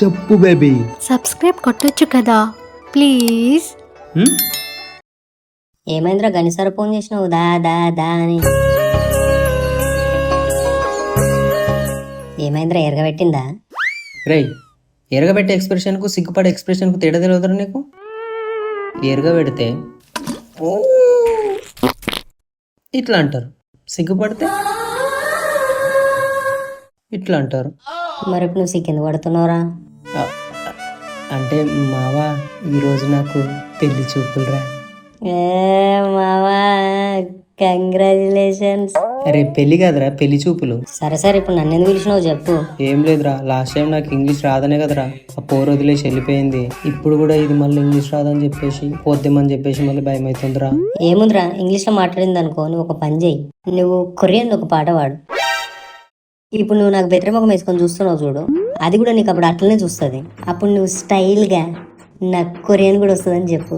చెప్పు baby. Subscribe కొట్టొచ్చు కదా please. ఏమైందిరా గనిసారి ఫోన్ చేసినావు దా దా దా అని? ఏమైందిరా ఎరగబెట్టిందా? రేయ్, ఎరగబెట్టే ఎక్స్ప్రెషన్కు సిగ్గుపడే ఎక్స్ప్రెషన్కు తేడా తెలియదురా నీకు? ఎరగబెడితే ఇట్లా అంటారు, సిగ్గుపడితే ఇట్లా అంటారు. మరి ఇప్పుడు నువ్వు సిక్కింది పడుతున్నావురా? అంటే మావా ఈరోజు నాకు పెళ్లి చూపులురా. మావా కంగ్రాచులేషన్స్. అరే పెళ్లి కాదురా, పెళ్లి చూపులు. సరే సరే ఇప్పుడు నన్ను ఎందుకు పిలిచినావు చెప్పు. ఏం లేదురా, లాస్ట్ టైం నాకు ఇంగ్లీష్ రాదనే కదరా ఆ పోరు వదిలేసి వెళ్ళిపోయింది. ఇప్పుడు కూడా ఇది మళ్ళీ ఇంగ్లీష్ రాదని చెప్పేసి పోద్దామని చెప్పేసి మళ్ళీ భయం అవుతుందిరా. ఏముందిరా ఇంగ్లీష్లో మాట్లాడింది అనుకో, నువ్వు ఒక పని చేయి, నువ్వు కొరియన్ ఒక పాట పాడు. ఇప్పుడు నువ్వు నాకు బెత్తరముఖం వేసుకొని చూస్తున్నావు చూడు, అది కూడా నీకు అప్పుడు అట్లనే చూస్తుంది. అప్పుడు నువ్వు స్టైల్గా నాకు కొరియన్ కూడా వస్తుందని చెప్పు.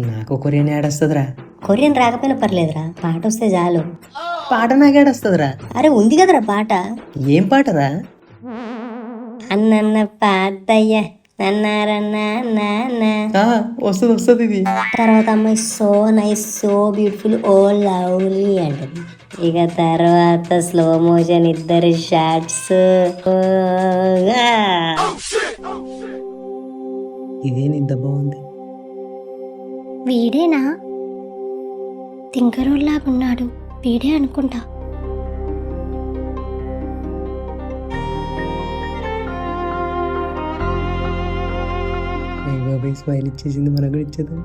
నాకు కొరియన్ యాడ్ వస్తుందిరా. కొరియన్ రాకపోయినా పర్లేదురా, పాట వస్తే చాలు. పాట నాకు యాడ్ వస్తుందిరా. అరే ఉంది కదరా పాట. ఏం పాటరా? అన్న పాతయ్య అన్నారన్నా వస్తుంది వస్తుంది ఇది. తర్వాత అమ్మాయి so nice so beautiful oh lovely అంటది. ఇక తర్వాత స్లో మోషన్ ఇద్దరు షాట్స్. ఇదేని ఇంత బాగుంది. వీడేనా? తింకరోల్లాగా ఉన్నాడు, వీడే అనుకుంటా. బాబాయ్ స్మైల్ ఇచ్చేసింది, మనకు కూడా ఇచ్చేద్దాం.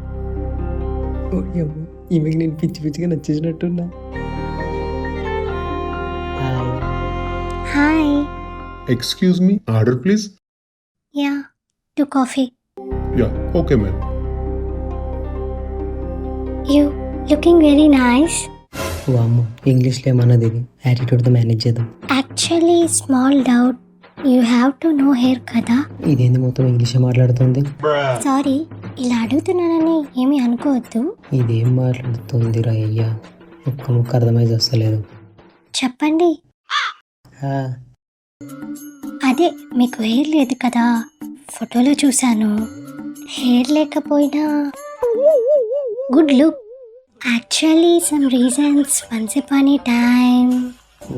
ఈమెకి నేను పిచ్చి పిచ్చిగా నచ్చేసినట్టున్నా. Hi. Excuse me, order please. Yeah, 2 coffee. Yeah, okay ma'am. You looking very nice. వామ్మో, ఇంగ్లీష్లో ఏమన్నది ఇది, యాటిట్యూడ్తో మేనేజ్ చేద్దాం. Actually small doubt, you have to no hair కదా. ఇదేంది మొత్తం ఇంగ్లీషే మాట్లాడుతుంది. సారీ, ఇలా అడుగుతున్నానని ఏమీ అనుకోవద్దు. ఇదేం మాట్లాడుతుంది రా అయ్యా, ఒక్క ముక్క అర్థమై వస్తలేదు. చెప్పండి. అదే మీకు హెయిర్ లేదు కదా, ఫోటోలో చూశాను. హెయిర్ లేకపోయినా good look. Actually some reasons once upon ఏ టైం.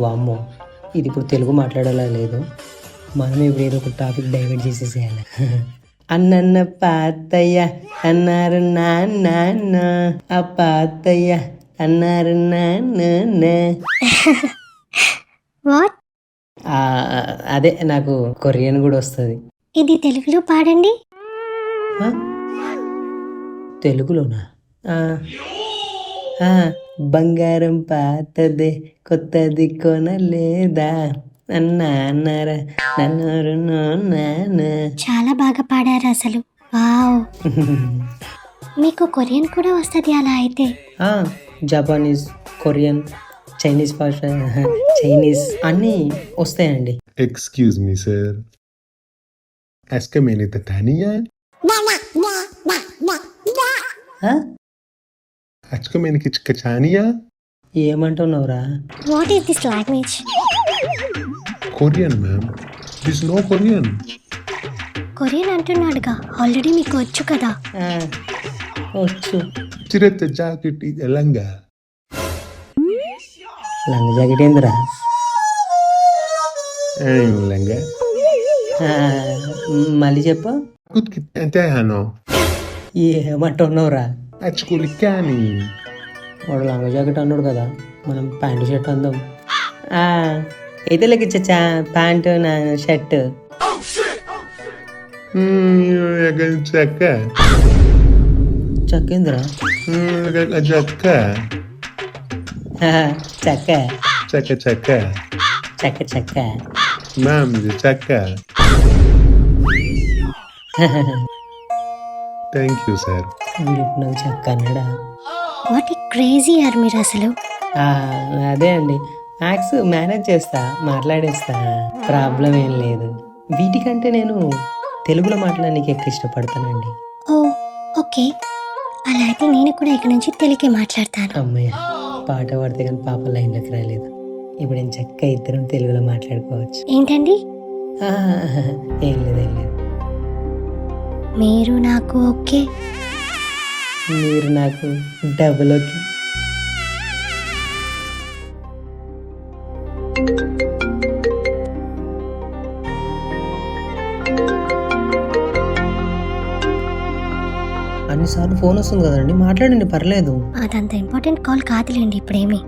వామ్మో, ఇది ఇప్పుడు తెలుగు మాట్లాడేలా లేదు. మనం ఇప్పుడు ఏదో ఒక టాపిక్ డైవర్ట్ చేసేసేయాలి. అన్నన్న పాతయ్య అన్నారు నాన్న, ఆ పాతయ్య అన్నారు నాన్న. వాట్? అదే నాకు కొరియన్ కూడా వస్తుంది. ఇది తెలుగులో పాడండి. తెలుగులోనా? బంగారం పాతదే కొత్తది కొనలేదా అన్నారా నన్ను. చాలా బాగా పాడారు అసలు. వావ్. మీకు కొరియన్ కూడా వస్తుంది అలా అయితే? జపానీస్, కొరియన్, చైనీస్ భాష, చైనీస్ అన్నీ వస్తాయండి. Excuse me sir. Est-ce que मैंने ततानिया? Est-ce que मैंने कुछ कचानिया? ఏమంటున్నావురా? What is this language? Korean ma'am. This no Korean. Korean అంటున్నాడుగా, ఆల్రెడీ మీకు వచ్చు కదా. వచ్చు. Chirat jacket langa. లంగ జాకెట్ ఏందిరా? Langa. మళ్ళీ చెప్పు. Kut kit hano. ఏమంటున్నావురా? Achkulikani. వాడు లంగ జాకెట్ అన్నాడు కదా, మనం ప్యాంటు షర్ట్ అందాం. అయితే లెక్క చచ్చా, ప్యాంటు నా షర్ట్. Chaka. చక్కేందిరా? Chaka. చక్క Chaka chaka. చక్క చక్క. Ma'am, chaka. Thank you sir. నాకు చక్క అన్నాడా? వాట్ ఏ క్రేజీ ఆర్ మీరు అసలు. అదే అండి, మ్యాథ్స్ మేనేజ్ చేస్తా, మాట్లాడేస్తా, ప్రాబ్లం ఏం లేదు. వీటికంటే నేను తెలుగులో మాట్లాడడానికి ఎక్కువ ఇష్టపడతానండి. ఓ ఓకే, అలా అయితే నేను కూడా ఇక నుంచి తెలుగే మాట్లాడతాను. అమ్మయ్య, పాట పాడితే కానీ పాప లైన్లోకి రాలేదు. ఇప్పుడు నేను చక్కగా ఇద్దరం తెలుగులో మాట్లాడుకోవచ్చు. ఏంటండి? ఏం లేదు. మీరు నాకు ఓకే. మీరు నాకు డబుల్ ఓకే. అన్నిసార్లు ఫోన్ వస్తుంది కదండి, మాట్లాడండి పర్లేదు. అదంత ఇంపార్టెంట్ కాల్ కాదులేండి ఇప్పుడేమి.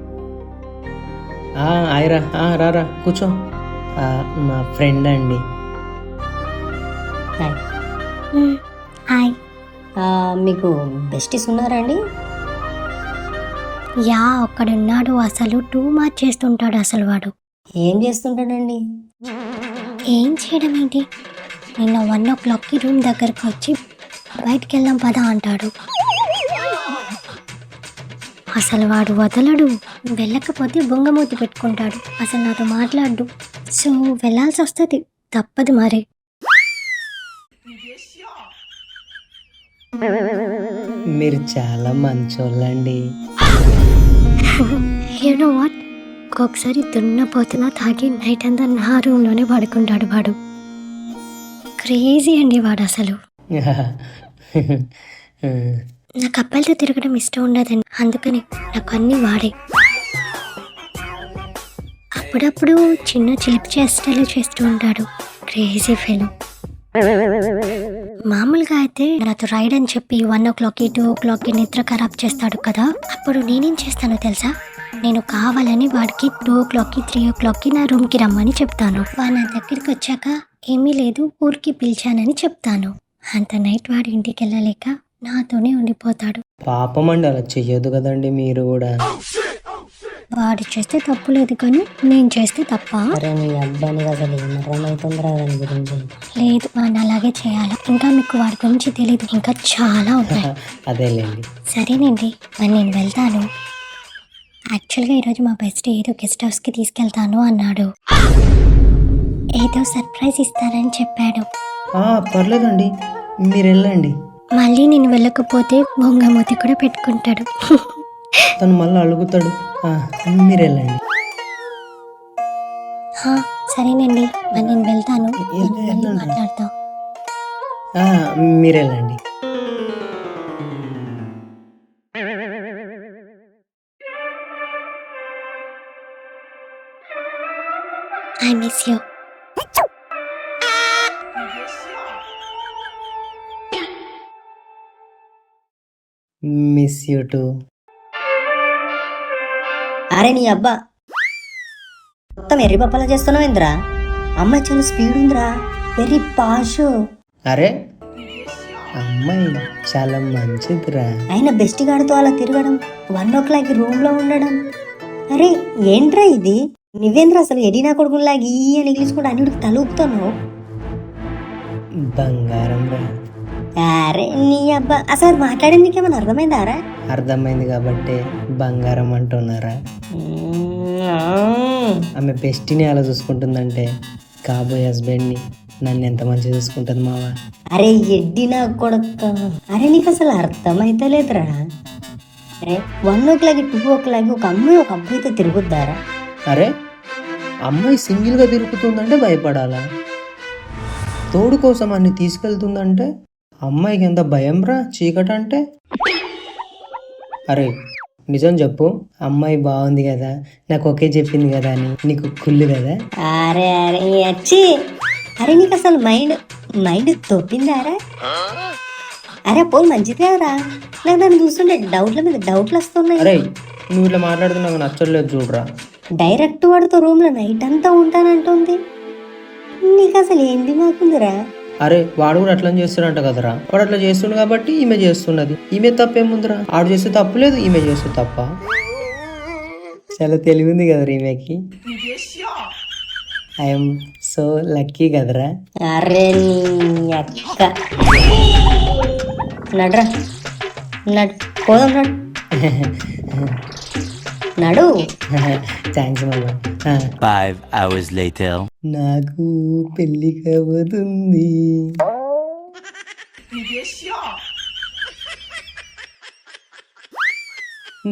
ఆయరా రారా కూర్చో. మా ఫ్రెండ్ అండి. హాయ్. హాయ్. మీకు బెస్టీస్ ఉన్నారా అండి? యా, ఒక్కడున్నాడు. అసలు టూ మచ్ చేస్తుంటాడు అసలు వాడు. ఏం చేస్తుంటాడండి? ఏం చేయడం ఏంటి, నిన్న 1 o'clockకి రూమ్ దగ్గరకు వచ్చి బయటికి వెళ్దాం పదా అంటాడు. అసలు వాడు వదలడు. వెళ్ళకపోతే బొంగమూతి పెట్టుకుంటాడు. అసలు నాతో మాట్లాడు. సో వెళ్ళాల్సి వస్తుంది, తప్పదు మరి. మీరు చాలా మంచోళ్ళండి. యు నో వాట్, ఒక్కొక్కసారి దున్నపోతులా తాగి నైట్ అంతా నా రూమ్లోనే పడుకుంటాడు వాడు. క్రేజీ అండి వాడు అసలు. నాకు అబ్బాయిలతో తిరగడం ఇష్టం ఉండదండి, అందుకని నాకు అన్నీ వాడే. అప్పుడప్పుడు చిన్న చిలిపి చేష్టలు చేస్తూ ఉంటాడు. Crazy fellow. మామూలుగా అయితే నాతో రైడ్ అని చెప్పి 1 o'clockకి 2 o'clockకి నిద్ర ఖరాబ్ చేస్తాడు కదా. అప్పుడు నేనేం చేస్తానో తెలుసా, నేను కావాలని వాడికి 2 o'clockకి 3 o'clockకి నా రూమ్కి రమ్మని చెప్తాను. వాడు నా దగ్గరికి వచ్చాక ఏమీ లేదు ఊరికి పిలిచానని చెప్తాను. అంత నైట్ వాడు ఇంటికి వెళ్ళలేక నాతోనే ఉండిపోతాడు. పాపం అండి, అలా చెయ్యొద్దు కదండి మీరు కూడా. వాడు చేస్తే తప్పు లేదు కానీ నేను చేస్తే తప్ప అరే మీ అబ్బాయిని అసలు ఏమర్థమవుతుందిరా దాని గురించి? లేదు. వాడిని అలాగే చేయాలి. ఇంకా మీకు వాడి గురించి తెలీదు, ఇంకా చాలా ఉంటాయి. అదేలేండి. సరేనండి, మరి నేను వెళ్తాను. యాక్చువల్గా ఈరోజు మా బెస్ట్ ఏదో గెస్ట్ హౌస్కి తీసుకెళ్తాను అన్నాడు. ఏదో సర్ప్రైజ్ ఇస్తారని చెప్పాడు. పర్లేదండి, మీరు వెళ్ళండి. మళ్ళీ నేను వెళ్ళకపోతే బొంగమూతి కూడా పెట్టుకుంటాడు. తను మళ్ళీ అడుగుతాడు. మీరు వెళ్ళండి. సరేనండి, మరి నేను వెళ్తాను. వెళ్ళండి. మాట్లాడతాం. మీరు వెళ్ళండి. I miss you. Miss you to. అరే నీ అబ్బా మొత్తం ఎర్రి పప్పలా చేస్తున్నావు ఇంద్రా. అమ్మాయి చాలా స్పీడ్ ఉందిరా, వెరీ పాష్. అరే అమ్మాయి చాలా మంచిదిరా. అయినా బెస్ట్ గాడితో అలా తిరగడం, 1 o'clockకి రూమ్ లో ఉండడం. అరే ఏంట్రా ఇది? నువ్వేంద్ర అసలు ఎడినా కొడుకులాగా ఈ అని ఇంగ్లీష్ అన్నిటికి తలూపుతున్నావు. బంగారం రా. అరే నీ అబ్బా అసలు మాట్లాడేది నీకేమైనా అర్థమైందారా? అర్థమైంది కాబట్టి బంగారం అంటున్నారా? ఆమె బెస్ట్ని అలా చూసుకుంటుందంటే కాబోయే హస్బెండ్ని నన్ను ఎంత మంచిగా చూసుకుంటుంది మావా. అరే ఎడ్డి నా కొడుక, అరే నీకు అసలు అర్థమైతలేదురా. అరే 1 o'clockకి 2 o'clockకి ఒక అమ్మాయి ఒక అబ్బాయితో తిరుగుద్దారా? అరే అమ్మాయి సింగిల్గా తిరుగుతుందంటే భయపడాలా? తోడు కోసం అన్ని తీసుకెళ్తుందంటే అమ్మాయికి ఎంత భయం రా చీకట అంటే. అరే నిజం చెప్పు, అమ్మాయి బాగుంది కదా, నాకు ఒకే చెప్పింది కదా అని నీకు కుళ్ళు కదా? అరే అరే వచ్చి, అరే నీకు అసలు మైండ్ తొప్పిందారా? అరే పోల్ మంచిది కదరా, నాకు దాన్ని చూస్తుంటే డౌట్ల మీద డౌట్లు వస్తున్నాయి. అరే నువ్వు ఇట్లా మాట్లాడుతూ నాకు నచ్చలేదు చూడరా. డైరెక్ట్ వాడితో రూమ్లో నైట్ అంతా ఉంటానంటుంది. నీకు అసలు ఏంది మాకుందిరా? అరే వాడు కూడా అట్లా చేస్తున్నట్ట కదరా. వాడు అట్లా చేస్తుండు కాబట్టి ఈమె చేస్తున్నది. ఈమె తప్పేముందిరా? ఆడు చేస్తే తప్పు లేదు, ఈమె చేస్తే తప్ప. చాలా తెలివి ఉంది కదరా ఈమెకి. ఐఎమ్ సో లక్కీ కదరా. అరే నీ అక్క నడ్రా, పోదాం నడు. థ్యాంక్స్ మామ. 5 hours later. నాకు పెళ్లి కాబోతుంది.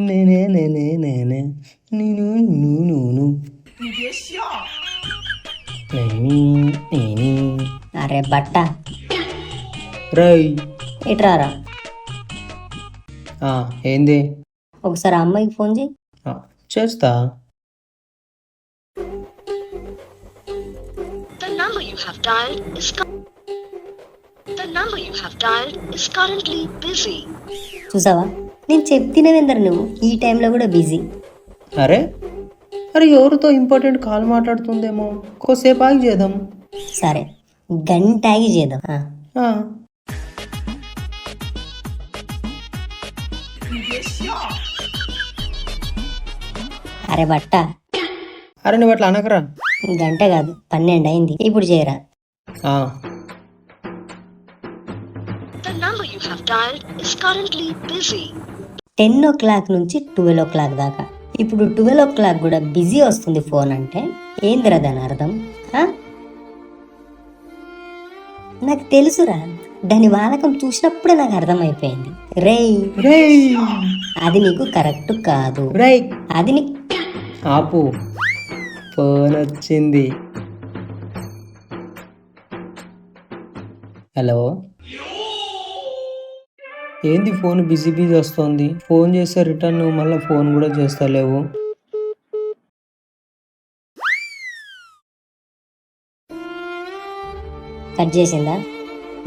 నేనే నేనే నేనే నేను నూను. అరే బట్ట రై ఇట్రారా. ఏంది? ఒకసారి ఆ అమ్మాయికి ఫోన్ చేయి. చేస్తా. The number you have dialed is currently busy. చూసావా, నేను చెప్తినవేందరు నువ్వు ఈ టైంలో కూడా బిజీ. అరే అరే ఎవరితో ఇంపార్టెంట్ కాల్ మాట్లాడుతుందేమో, కోసేపు ఆగి చేద్దాం. సరే, గంట ఆగి చేద్దాం. ఆ. అరే బట్ట, అరే నువ్వు అట్లా అనకరా. గంట కాదు 12 అయింది, ఇప్పుడు చేయరా. ఆ. The number you have dialed is currently busy. 10 నుంచి 12 దాకా. ఇప్పుడు 12 కూడా బిజీ వస్తుంది ఫోన్ అంటే ఏందిరా దాని అర్థం? నాకు తెలుసురా, దాని వాలకం చూసినప్పుడే నాకు అర్థమైపోయింది. రేయ్ అది నీకు కరెక్ట్ కాదు. అది నీ ఆపు, ఫోన్ వచ్చింది. హలో, ఏంది ఫోన్ బిజీ వస్తుంది? ఫోన్ చేస్తే రిటర్న్ నువ్వు మళ్ళీ ఫోన్ కూడా చేస్తలేవు. కట్ చేసిందా?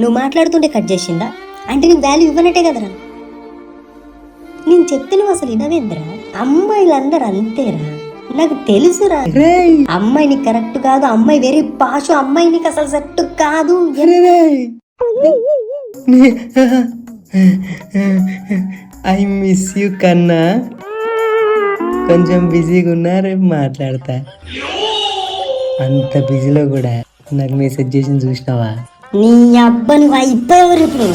నువ్వు మాట్లాడుతుంటే కట్ చేసిందా? అంటే నీకు వాల్యూ ఇవ్వనట్టే కదరా. నేను చెప్తే నువ్వు అసలు ఇనవేంద్రా? అమ్మాయిలందరూ అంతేరా, నాకు తెలుసురా. అమ్మాయి నీకు కరెక్ట్ కాదు, అమ్మాయి వెరీ పాషు, అమ్మాయి నీకు అసలు సెట్ కాదు. ఐ మిస్ యూ కన్నా, కొంచెం బిజీగా ఉన్నా, రేపు మాట్లాడతా. అంత బిజీలో కూడా నాకు మెసేజ్ చేసి చూసినావా? నీ అబ్బా నువ్వు అయిపోయావు ఇప్పుడు.